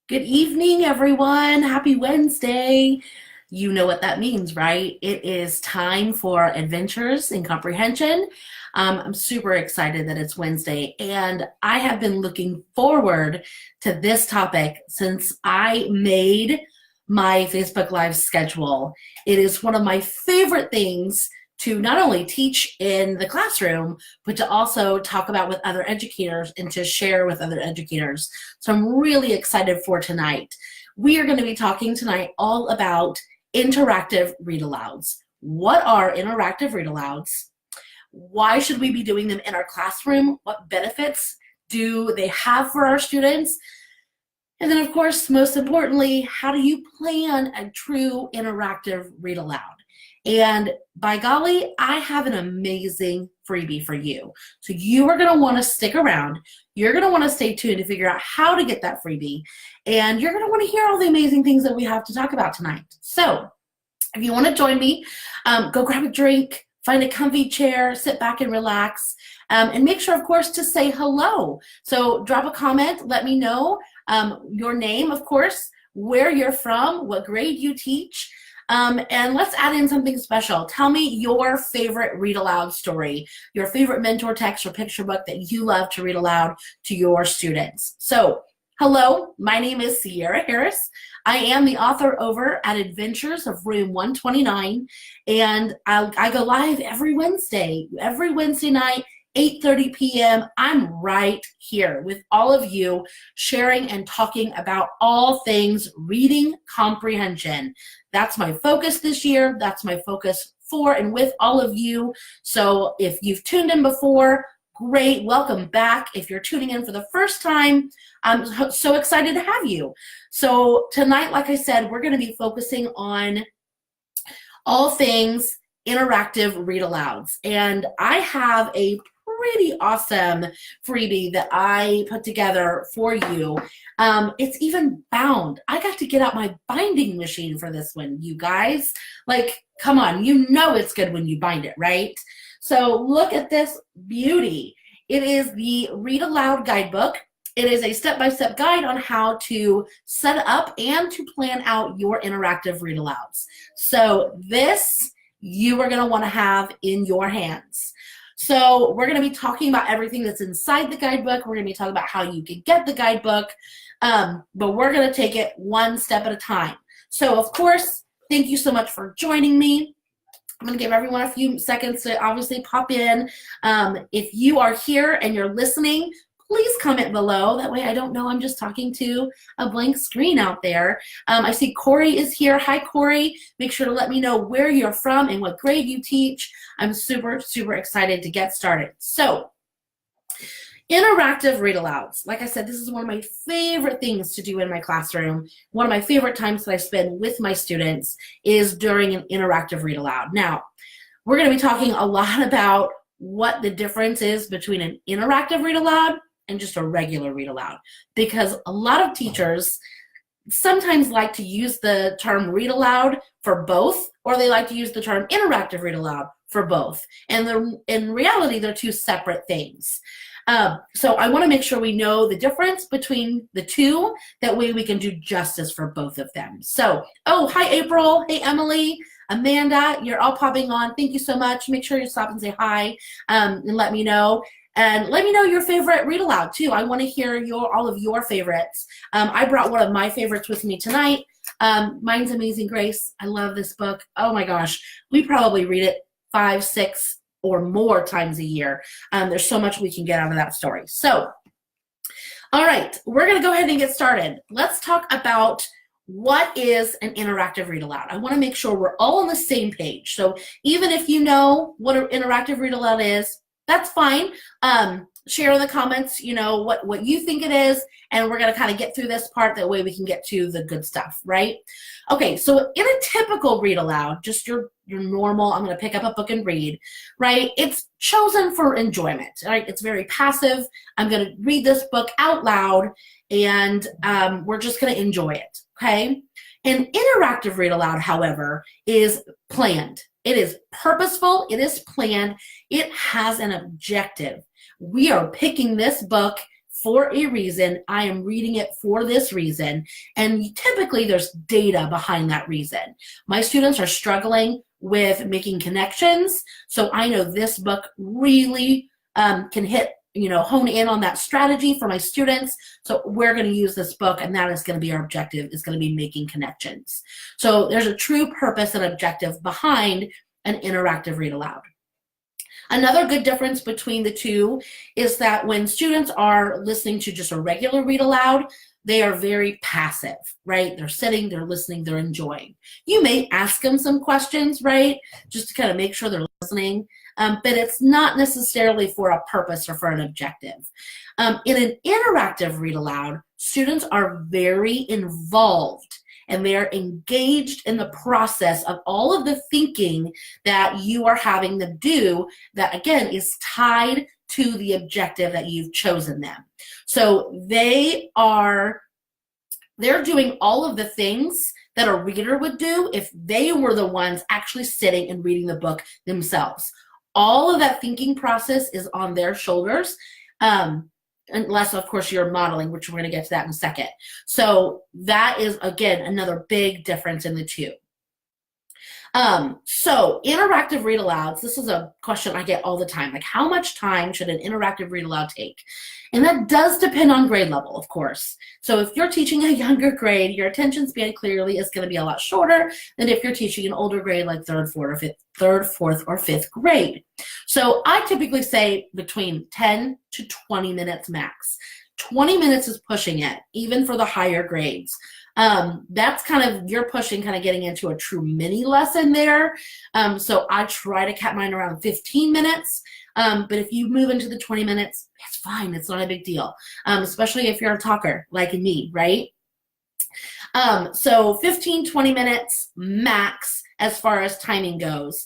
Good evening, everyone. Happy Wednesday. You know what that means, right? It is time for adventures in comprehension. I'm super excited that it's Wednesday, and I have been looking forward to this topic since I made my Facebook Live schedule. It is one of my favorite things to not only teach in the classroom, but to also talk about with other educators and to share with other educators. So I'm really excited for tonight. We are going to be talking tonight all about interactive read-alouds. What are interactive read-alouds? Why should we be doing them in our classroom? What benefits do they have for our students? And then, of course, most importantly, how do you plan a true interactive read-aloud? And by golly, I have an amazing freebie for you. So you are going to want to stick around. You're going to want to stay tuned to figure out how to get that freebie. And you're going to want to hear all the amazing things that we have to talk about tonight. So if you want to join me, go grab a drink, find a comfy chair, sit back and relax, and make sure, of course, to say hello. So drop a comment, let me know your name, of course, where you're from, what grade you teach, and let's add in something special. Tell me your favorite read aloud story, your favorite mentor text or picture book that you love to read aloud to your students. So, hello, my name is Sierra Harris. I am the author over at Adventures of Room 129, and I go live every Wednesday night, 8:30 p.m. I'm right here with all of you sharing and talking about all things reading comprehension. That's my focus this year. That's my focus for and with all of you. So if you've tuned in before, great, welcome back. If you're tuning in for the first time, I'm so excited to have you. So tonight, like I said, we're going to be focusing on all things interactive read-alouds. And I have a pretty awesome freebie that I put together for you. It's even bound. I got to get out my binding machine for this one, you guys. Like, come on, you know it's good when you bind it, right? So look at this beauty. It is the Read-Aloud Guidebook. It is a step-by-step guide on how to set up and to plan out your interactive read-alouds. So this you are going to want to have in your hands. So we're going to be talking about everything that's inside the guidebook. We're going to be talking about how you can get the guidebook, but we're going to take it one step at a time. So, of course, thank you so much for joining me. I'm going to give everyone a few seconds to obviously pop in. If you are here and you're listening, please comment below. That way I don't know I'm just talking to a blank screen out there. I see Corey is here. Hi, Corey. Make sure to let me know where you're from and what grade you teach. I'm super, super excited to get started. So, interactive read-alouds. Like I said, this is one of my favorite things to do in my classroom. One of my favorite times that I spend with my students is during an interactive read-aloud. Now, we're going to be talking a lot about what the difference is between an interactive read-aloud and just a regular read aloud, because a lot of teachers sometimes like to use the term read aloud for both, or they like to use the term interactive read aloud for both. And in reality, they're two separate things. So I want to make sure we know the difference between the two. That way we can do justice for both of them. So, oh, hi, April. Hey, Emily. Amanda, you're all popping on. Thank you so much. Make sure you stop and say hi and let me know. And let me know your favorite read aloud too. I want to hear all of your favorites. I brought one of my favorites with me tonight. Mine's Amazing Grace. I love this book. Oh my gosh. We probably read it 5, 6, or more times a year. There's so much we can get out of that story. So, all right, we're going to go ahead and get started. Let's talk about what is an interactive read aloud. I want to make sure we're all on the same page. So even if you know what an interactive read aloud is, that's fine. Share in the comments, you know, what you think it is, and we're going to kind of get through this part. That way we can get to the good stuff, right? Okay, so in a typical read aloud, just your normal, I'm going to pick up a book and read, right? It's chosen for enjoyment, right? It's very passive. I'm going to read this book out loud, and we're just going to enjoy it, okay? An interactive read aloud, however, is planned. It is purposeful. It is planned. It has an objective. We are picking this book for a reason. I am reading it for this reason. And typically there's data behind that reason. My students are struggling with making connections. So I know this book really can hit, hone in on that strategy for my students. So we're going to use this book, and that is going to be our objective, is going to be making connections. So there's a true purpose and objective behind an interactive read aloud. Another good difference between the two is that when students are listening to just a regular read aloud, they are very passive, right? They're sitting, they're listening, they're enjoying. You may ask them some questions, right? Just to kind of make sure they're listening, but it's not necessarily for a purpose or for an objective. In an interactive read aloud, students are very involved and they are engaged in the process of all of the thinking that you are having them do that, again, is tied to the objective that you've chosen them. So they're doing all of the things that a reader would do if they were the ones actually sitting and reading the book themselves. All of that thinking process is on their shoulders, unless, of course, you're modeling, which we're going to get to that in a second. So that is, again, another big difference in the two. So interactive read alouds, this is a question I get all the time, like how much time should an interactive read aloud take? And that does depend on grade level, of course. So if you're teaching a younger grade, your attention span clearly is going to be a lot shorter than if you're teaching an older grade like third, fourth, or fifth grade. So I typically say between 10 to 20 minutes max. 20 minutes is pushing it, even for the higher grades. That's kind of, you're pushing, kind of getting into a true mini lesson there. So I try to cap mine around 15 minutes. But if you move into the 20 minutes, it's fine. It's not a big deal, especially if you're a talker like me, right? So 15, 20 minutes max as far as timing goes,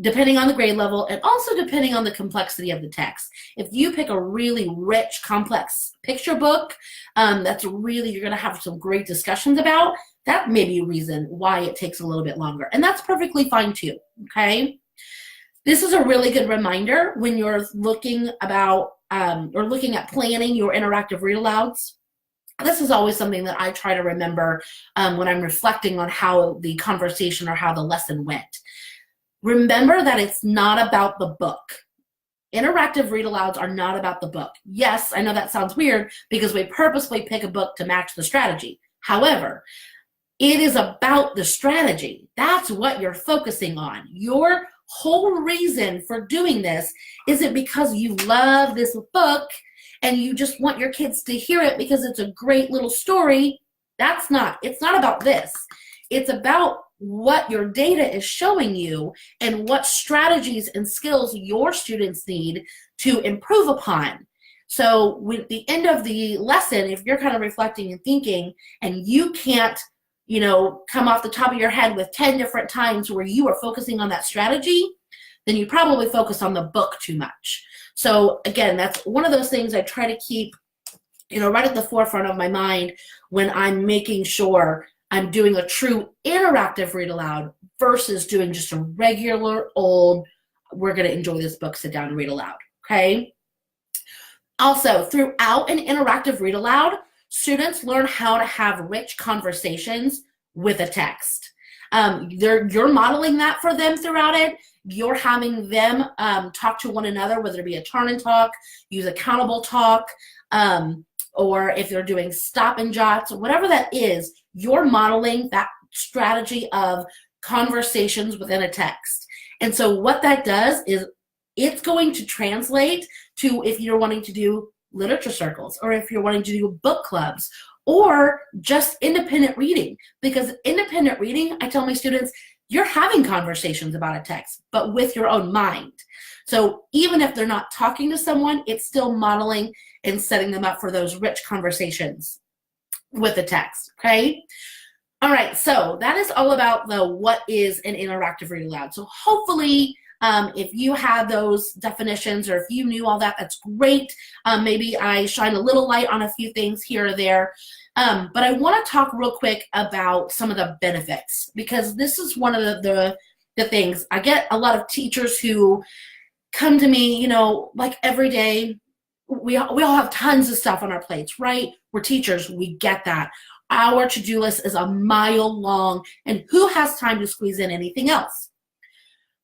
depending on the grade level and also depending on the complexity of the text. If you pick a really rich, complex picture book, that's really, you're going to have some great discussions about, that may be a reason why it takes a little bit longer. And that's perfectly fine too, okay? This is a really good reminder when you're looking about or looking at planning your interactive read alouds. This is always something that I try to remember when I'm reflecting on how the conversation or how the lesson went. Remember that it's not about the book. Interactive read alouds are not about the book. Yes, I know that sounds weird because we purposely pick a book to match the strategy. However, it is about the strategy. That's what you're focusing on. Your whole reason for doing this isn't because you love this book and you just want your kids to hear it because it's a great little story. It's not about this. It's about what your data is showing you and what strategies and skills your students need to improve upon. So with the end of the lesson, if you're kind of reflecting and thinking and you can't, come off the top of your head with 10 different times where you are focusing on that strategy, then you probably focus on the book too much. So again, that's one of those things I try to keep, right at the forefront of my mind when I'm making sure I'm doing a true interactive read aloud versus doing just a regular old, we're going to enjoy this book, sit down and read aloud, okay? Also, throughout an interactive read aloud, students learn how to have rich conversations with a text. You're modeling that for them throughout it. You're having them talk to one another, whether it be a turn and talk, use accountable talk, or if they're doing stop and jots, whatever that is, you're modeling that strategy of conversations within a text. And so what that does is it's going to translate to if you're wanting to do literature circles or if you're wanting to do book clubs or just independent reading. Because independent reading, I tell my students, you're having conversations about a text, but with your own mind. So even if they're not talking to someone, it's still modeling and setting them up for those rich conversations with the text, okay? All right, so that is all about what is an interactive read aloud. So hopefully, if you have those definitions or if you knew all that, that's great. Maybe I shine a little light on a few things here or there. But I want to talk real quick about some of the benefits because this is one of the things. I get a lot of teachers who come to me, like every day, we all have tons of stuff on our plates, right? We're teachers, we get that. Our to-do list is a mile long, and who has time to squeeze in anything else?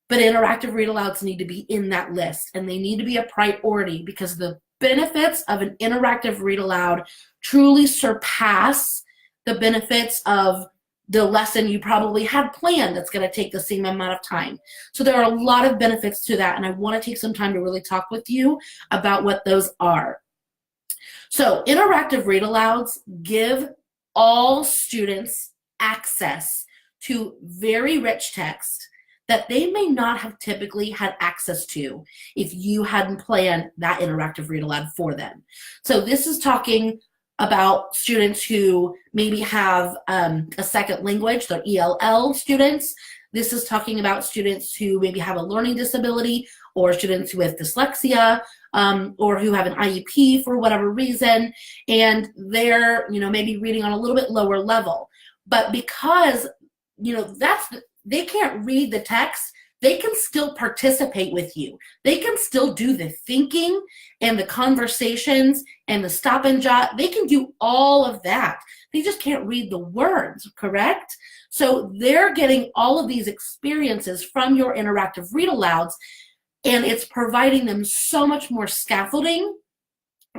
But interactive read-alouds need to be in that list, and they need to be a priority because the benefits of an interactive read-aloud truly surpass the benefits of the lesson you probably had planned that's going to take the same amount of time. So there are a lot of benefits to that, and I want to take some time to really talk with you about what those are. So interactive read-alouds give all students access to very rich text that they may not have typically had access to if you hadn't planned that interactive read-aloud for them. So this is talking about students who maybe have a second language, they're ELL students. This is talking about students who maybe have a learning disability, or students with dyslexia, or who have an IEP for whatever reason, and they're maybe reading on a little bit lower level. But because they can't read the text, they can still participate with you. They can still do the thinking and the conversations and the stop and jot. They can do all of that. They just can't read the words, correct? So they're getting all of these experiences from your interactive read-alouds, and it's providing them so much more scaffolding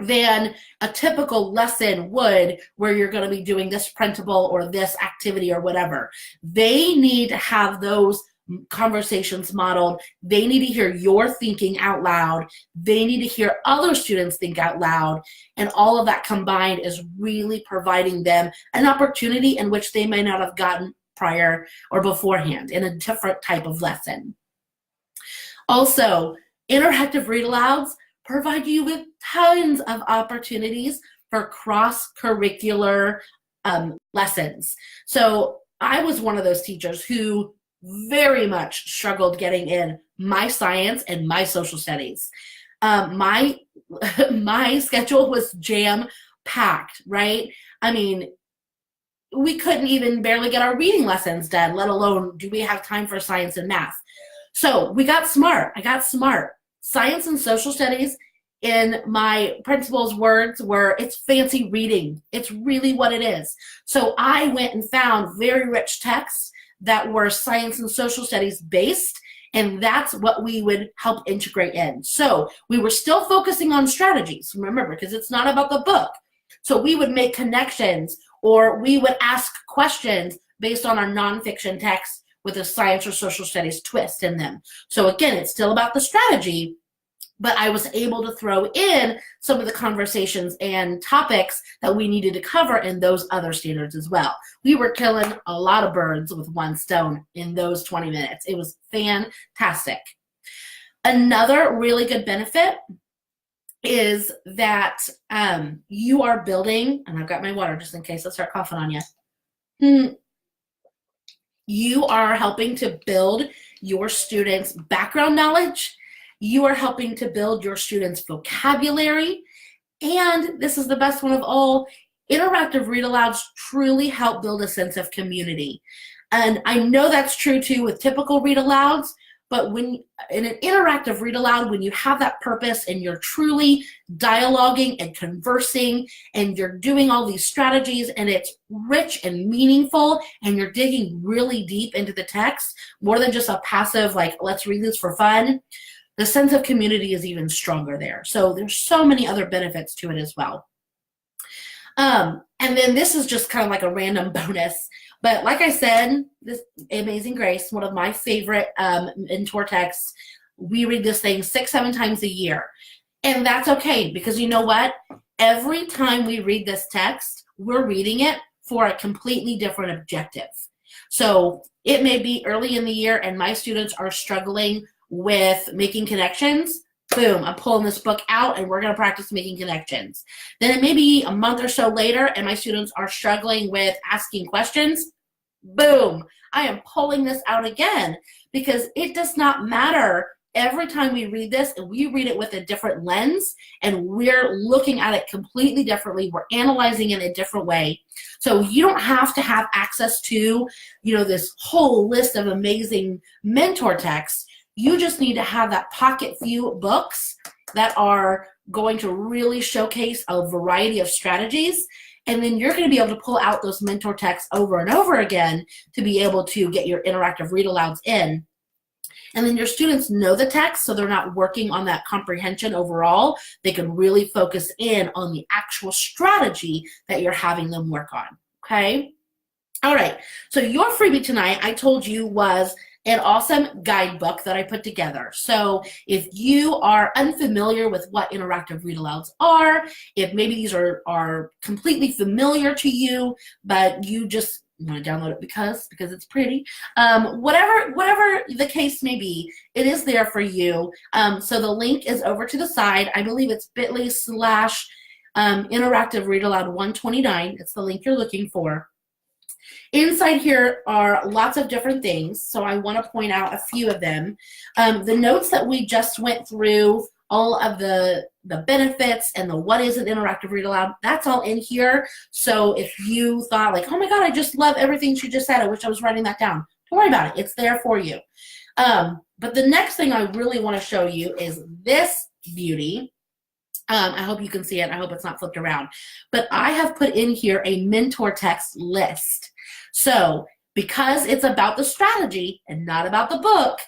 than a typical lesson would, where you're going to be doing this printable or this activity or whatever. They need to have those conversations modeled. They need to hear your thinking out loud. They need to hear other students think out loud. And all of that combined is really providing them an opportunity in which they may not have gotten prior or beforehand in a different type of lesson. Also, interactive read-alouds provide you with tons of opportunities for cross-curricular lessons. So I was one of those teachers who very much struggled getting in my science and my social studies. My schedule was jam-packed, right? I mean, we couldn't even barely get our reading lessons done, let alone do we have time for science and math. So we got smart. I got smart. Science and social studies, in my principal's words, were it's fancy reading. It's really what it is. So I went and found very rich texts that were science and social studies based, and that's what we would help integrate in. So we were still focusing on strategies, remember, because it's not about the book. So we would make connections, or we would ask questions based on our nonfiction text with a science or social studies twist in them. So again, it's still about the strategy, but I was able to throw in some of the conversations and topics that we needed to cover in those other standards as well. We were killing a lot of birds with one stone in those 20 minutes. It was fantastic. Another really good benefit is that you are building, and I've got my water just in case I start coughing on you. You are helping to build your students' background knowledge. You are helping to build your students' vocabulary. And this is the best one of all, interactive read-alouds truly help build a sense of community. And I know that's true too with typical read-alouds, but when in an interactive read-aloud, when you have that purpose and you're truly dialoguing and conversing and you're doing all these strategies and it's rich and meaningful and you're digging really deep into the text, more than just a passive, like, let's read this for fun, the sense of community is even stronger there. So there's so many other benefits to it as well. And then this is just kind of like a random bonus. But like I said, this Amazing Grace, one of my favorite mentor texts, we read this thing 6-7 times a year. And that's okay, because you know what? Every time we read this text, we're reading it for a completely different objective. So it may be early in the year and my students are struggling with making connections. Boom, I'm pulling this book out and we're going to practice making connections. Then it may be a month or so later and my students are struggling with asking questions. Boom, I am pulling this out again, because it does not matter. Every time we read this, and we read it with a different lens, and we're looking at it completely differently. We're analyzing it in a different way. So you don't have to have access to, this whole list of amazing mentor texts. You just need to have that pocket few books that are going to really showcase a variety of strategies. And then you're going to be able to pull out those mentor texts over and over again to be able to get your interactive read-alouds in. And then your students know the text, so they're not working on that comprehension overall. They can really focus in on the actual strategy that you're having them work on, okay? All right, so your freebie tonight, I told you, was an awesome guidebook that I put together. So if you are unfamiliar with what interactive read-alouds are, if maybe these are completely familiar to you, but you just want to download it because it's pretty, whatever the case may be, it is there for you. So the link is over to the side. I believe it's bit.ly/interactive read-aloud 129. It's the link you're looking for. Inside here are lots of different things, so I want to point out a few of them. The notes that we just went through, all of the benefits and the what is an interactive read aloud, that's all in here. So if you thought like, oh my God, I just love everything she just said, I wish I was writing that down, don't worry about it, it's there for you. But the next thing I really want to show you is this beauty. I hope you can see it. I hope it's not flipped around. But I have put in here a mentor text list. So because it's about the strategy and not about the book,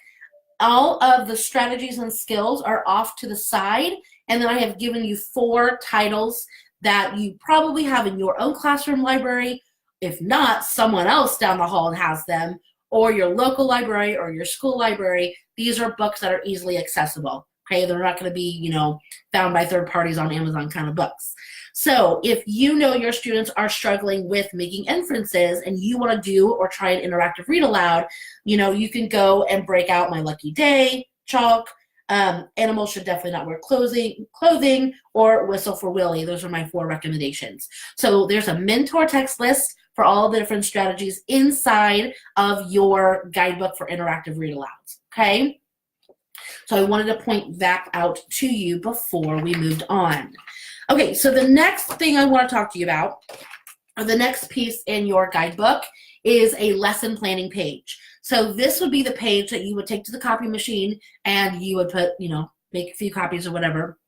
all of the strategies and skills are off to the side. And then I have given you 4 titles that you probably have in your own classroom library. If not, someone else down the hall has them, or your local library or your school library. These are books that are easily accessible. Okay, they're not going to be, you know, found by third parties on Amazon kind of books. So if you know your students are struggling with making inferences and you want to do or try an interactive read aloud, you know, you can go and break out My Lucky Day, Chalk, Animals Should Definitely Not Wear Clothing, or Whistle for Willie. Those are my 4 recommendations. So there's a mentor text list for all the different strategies inside of your guidebook for interactive read alouds. Okay? So I wanted to point that out to you before we moved on. Okay, so the next thing I want to talk to you about, or the next piece in your guidebook, is a lesson planning page. So this would be the page that you would take to the copy machine and you would put, you know, make a few copies or whatever,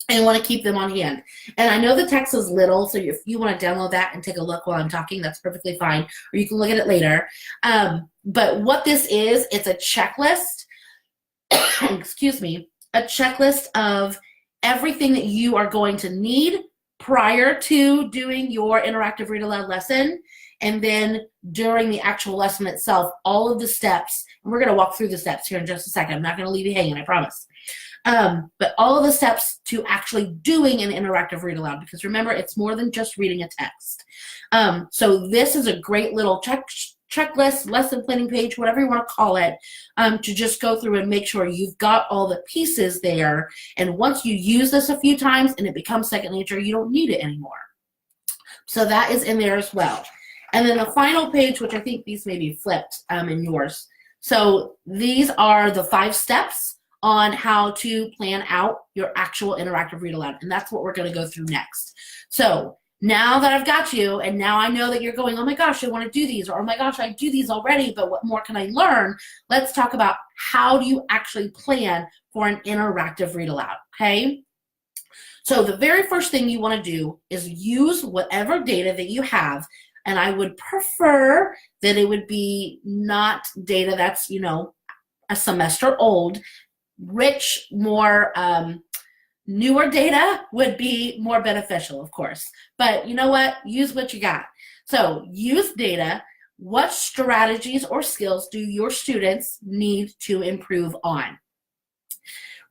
and want to keep them on hand. And I know the text is little, so if you want to download that and take a look while I'm talking, that's perfectly fine, or you can look at it later. But what this is, it's a checklist, excuse me, a checklist of everything that you are going to need prior to doing your interactive read aloud lesson, and then during the actual lesson itself, all of the steps, and we're going to walk through the steps here in just a second. I'm not going to leave you hanging, I promise. But all of the steps to actually doing an interactive read aloud, because remember, it's more than just reading a text. So this is a great little checklist, lesson planning page, whatever you want to call it, to just go through and make sure you've got all the pieces there. And once you use this a few times and it becomes second nature, you don't need it anymore. So that is in there as well. And then the final page, which I think these may be flipped in yours. So these are the 5 steps on how to plan out your actual interactive read aloud. And that's what we're going to go through next. So now that I've got you, and now I know that you're going, oh my gosh, I want to do these, or oh my gosh, I do these already, but what more can I learn? Let's talk about how do you actually plan for an interactive read aloud, okay? So the very first thing you want to do is use whatever data that you have, and I would prefer that it would be not data that's, you know, a semester old. Rich, more newer data would be more beneficial, of course. But you know what? Use what you got. So use data. What strategies or skills do your students need to improve on?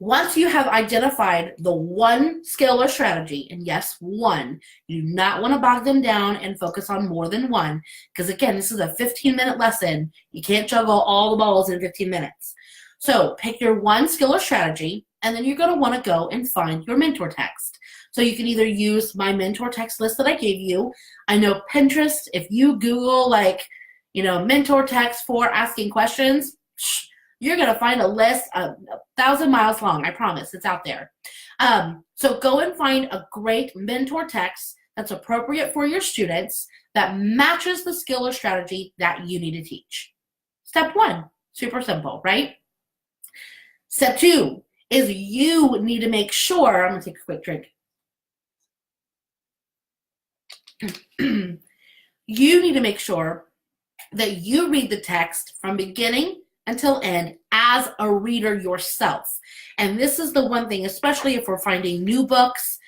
Once you have identified the one skill or strategy, and yes, one, you do not want to bog them down and focus on more than one, because again, this is a 15-minute lesson. You can't juggle all the balls in 15 minutes. So pick your one skill or strategy, and then you're going to want to go and find your mentor text. So you can either use my mentor text list that I gave you. I know Pinterest, if you Google, like, you know, mentor text for asking questions, you're going to find a list 1,000 miles long. I promise, it's out there. So go and find a great mentor text that's appropriate for your students, that matches the skill or strategy that you need to teach. Step 1, super simple, right? Step 2, is you need to make sure, I'm going to take a quick drink. You need to make sure that you read the text from beginning until end as a reader yourself. And this is the one thing, especially if we're finding new books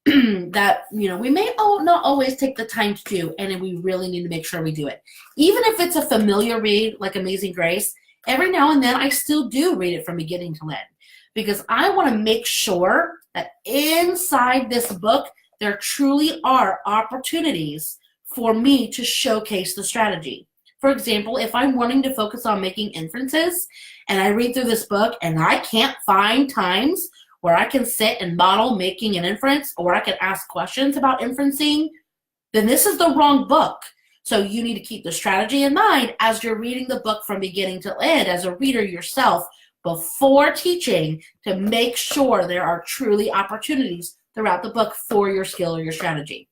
that, we may not always take the time to do, and we really need to make sure we do it. Even if it's a familiar read like Amazing Grace, every now and then I still do read it from beginning to end, because I want to make sure that inside this book there truly are opportunities for me to showcase the strategy. For example, if I'm wanting to focus on making inferences and I read through this book and I can't find times where I can sit and model making an inference, or I can ask questions about inferencing, then this is the wrong book. So you need to keep the strategy in mind as you're reading the book from beginning to end as a reader yourself before teaching, to make sure there are truly opportunities throughout the book for your skill or your strategy.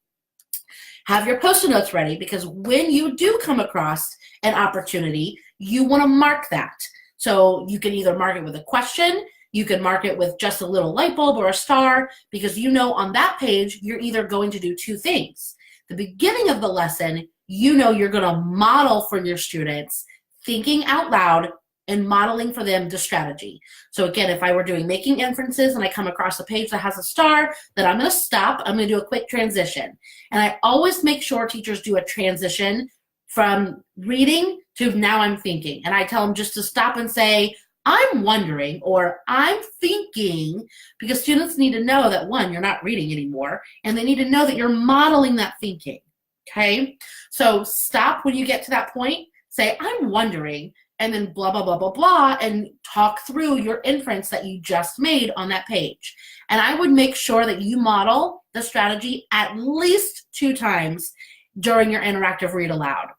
Have your post-it notes ready, because when you do come across an opportunity, you want to mark that. So you can either mark it with a question, you can mark it with just a little light bulb or a star, because on that page, you're either going to do two things. The beginning of the lesson, you're going to model for your students, thinking out loud and modeling for them the strategy. So again, if I were doing making inferences and I come across a page that has a star, then I'm going to stop. I'm going to do a quick transition. And I always make sure teachers do a transition from reading to now I'm thinking. And I tell them just to stop and say, I'm wondering, or I'm thinking, because students need to know that, one, you're not reading anymore, and they need to know that you're modeling that thinking, okay? So stop when you get to that point, say, I'm wondering, and then blah, blah, blah, blah, blah, and talk through your inference that you just made on that page. And I would make sure that you model the strategy at least 2 times during your interactive read aloud.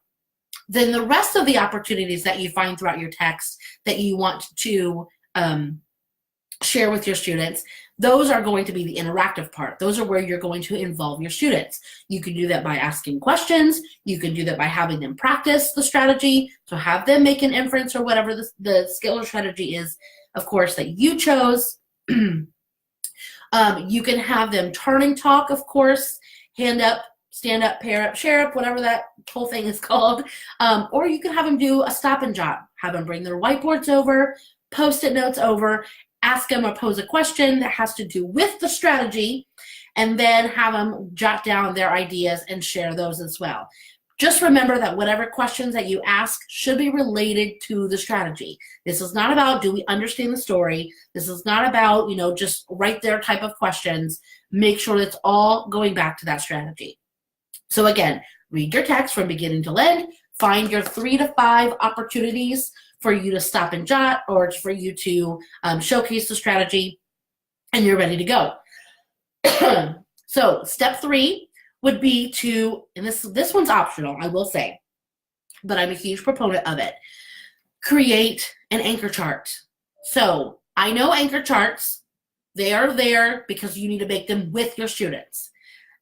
Then the rest of the opportunities that you find throughout your text that you want to share with your students, those are going to be the interactive part. Those are where you're going to involve your students. You can do that by asking questions. You can do that by having them practice the strategy. So have them make an inference or whatever the skill or strategy is, of course, that you chose. You can have them turn and talk, of course, hand up, stand up, pair up, share up, whatever that whole thing is called. Or you can have them do a stop and jot. Have them bring their whiteboards over, post-it notes over, ask them or pose a question that has to do with the strategy, and then have them jot down their ideas and share those as well. Just remember that whatever questions that you ask should be related to the strategy. This is not about, do we understand the story? This is not about, just right there type of questions. Make sure it's all going back to that strategy. So again, read your text from beginning to end, find your 3 to 5 opportunities for you to stop and jot, or for you to showcase the strategy, and you're ready to go. So step 3 would be to, and this one's optional, I will say, but I'm a huge proponent of it, create an anchor chart. So I know anchor charts, they are there because you need to make them with your students.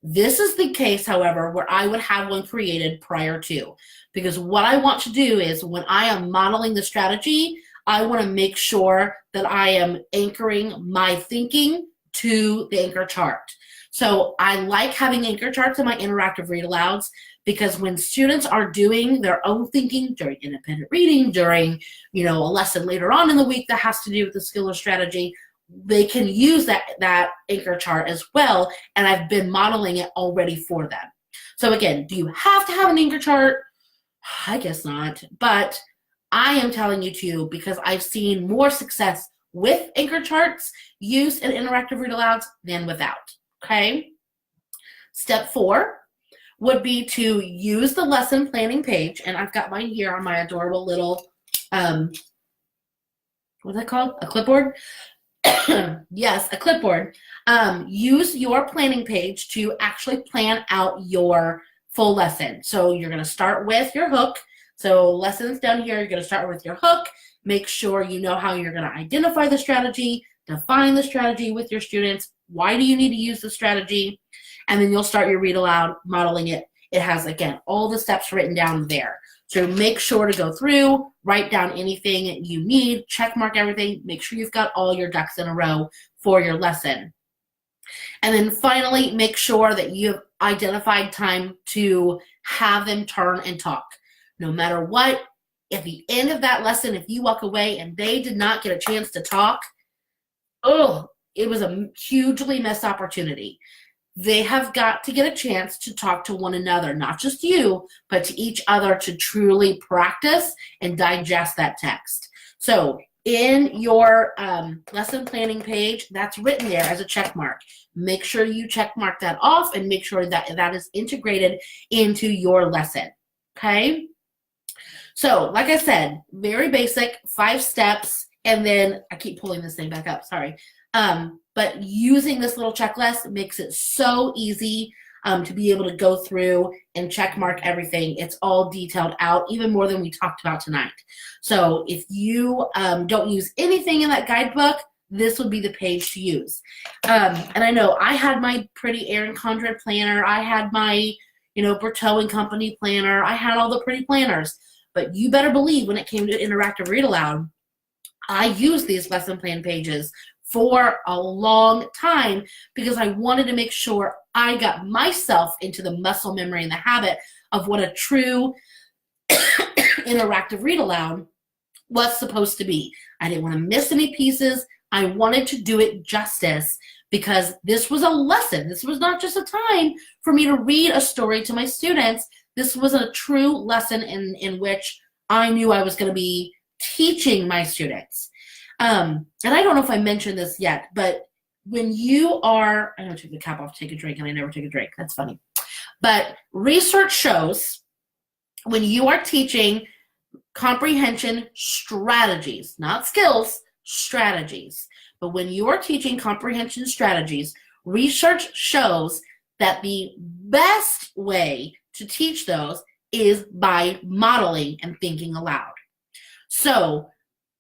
This is the case, however, where I would have one created prior to, because what I want to do is when I am modeling the strategy, I want to make sure that I am anchoring my thinking to the anchor chart. So I like having anchor charts in my interactive read-alouds, because when students are doing their own thinking during independent reading, during a lesson later on in the week that has to do with the skill or strategy, they can use that anchor chart as well, and I've been modeling it already for them. So again, do you have to have an anchor chart? I guess not, but I am telling you to, because I've seen more success with anchor charts used in interactive read-alouds than without, okay? Step 4 would be to use the lesson planning page, and I've got mine here on my adorable little, what's that called? A clipboard? Yes, a clipboard. Use your planning page to actually plan out your full lesson. So you're going to start with your hook. So lessons down here, you're going to start with your hook. Make sure you know how you're going to identify the strategy, define the strategy with your students. Why do you need to use the strategy? And then you'll start your read aloud, modeling it. It has, again, all the steps written down there. So make sure to go through, write down anything you need, check mark everything, make sure you've got all your ducks in a row for your lesson. And then finally, make sure that you have identified time to have them turn and talk. No matter what, at the end of that lesson, if you walk away and they did not get a chance to talk, it was a hugely missed opportunity. They have got to get a chance to talk to one another, not just you, but to each other, to truly practice and digest that text. So in your lesson planning page, that's written there as a check mark. Make sure you check mark that off and make sure that that is integrated into your lesson, okay? So like I said, very basic, 5 steps, and then I keep pulling this thing back up, sorry. But using this little checklist makes it so easy to be able to go through and check mark everything. It's all detailed out, even more than we talked about tonight. So if you don't use anything in that guidebook, this would be the page to use. And I know I had my pretty Erin Condren planner. I had my, Berteau and Company planner. I had all the pretty planners. But you better believe when it came to Interactive Read Aloud, I used these lesson plan pages for a long time because I wanted to make sure I got myself into the muscle memory and the habit of what a true interactive read aloud was supposed to be. I didn't want to miss any pieces. I wanted to do it justice because this was a lesson. This was not just a time for me to read a story to my students. This was a true lesson in which I knew I was going to be teaching my students. And I don't know if I mentioned this yet, but when you are, I don't take the cap off to take a drink, and I never take a drink. That's funny. But research shows when you are teaching comprehension strategies, not skills, strategies. But when you are teaching comprehension strategies, research shows that the best way to teach those is by modeling and thinking aloud. So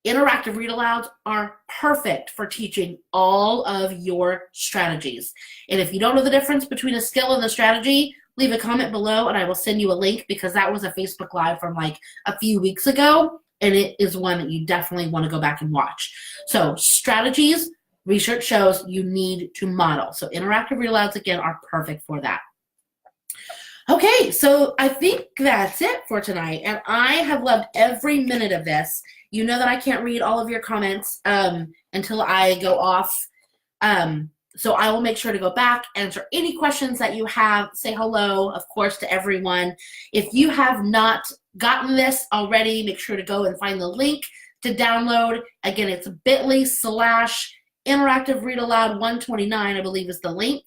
interactive read-alouds are perfect for teaching all of your strategies. And if you don't know the difference between a skill and a strategy, leave a comment below and I will send you a link because that was a Facebook Live from like a few weeks ago, and it is one that you definitely want to go back and watch. So strategies, research shows you need to model. So interactive read-alouds, again, are perfect for that. Okay, so I think that's it for tonight, and I have loved every minute of this. You know that I can't read all of your comments until I go off, so I will make sure to go back, answer any questions that you have, say hello, of course, to everyone. If you have not gotten this already, make sure to go and find the link to download. Again, it's bit.ly/Interactive Read Aloud 129, I believe is the link.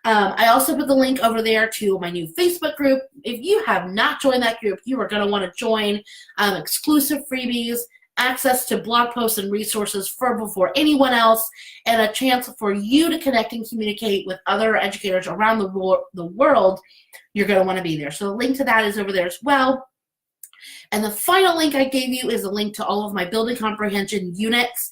I also put the link over there to my new Facebook group. If you have not joined that group, you are going to want to join. Exclusive freebies, access to blog posts and resources before anyone else, and a chance for you to connect and communicate with other educators around the world. You're going to want to be there. So the link to that is over there as well. And the final link I gave you is a link to all of my building comprehension units.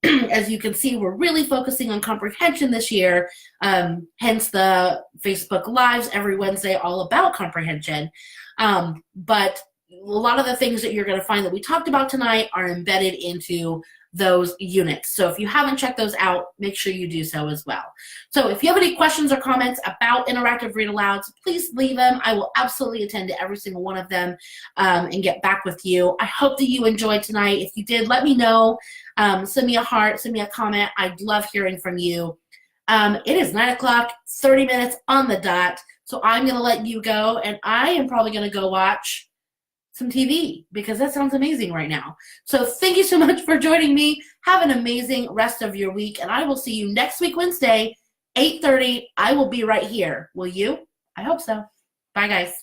As you can see, we're really focusing on comprehension this year, hence the Facebook Lives every Wednesday all about comprehension. But a lot of the things that you're going to find that we talked about tonight are embedded into those units. So if you haven't checked those out, make sure you do so as well. So if you have any questions or comments about interactive read-alouds, please leave them. I will absolutely attend to every single one of them and get back with you. I hope that you enjoyed tonight. If you did, let me know. Send me a heart, send me a comment. I'd love hearing from you. It is 9 o'clock, 30 minutes on the dot. So I'm going to let you go, and I am probably going to go watch some TV because that sounds amazing right now. So thank you so much for joining me. Have an amazing rest of your week, and I will see you next week, Wednesday, 8:30. I will be right here. Will you? I hope so. Bye, guys.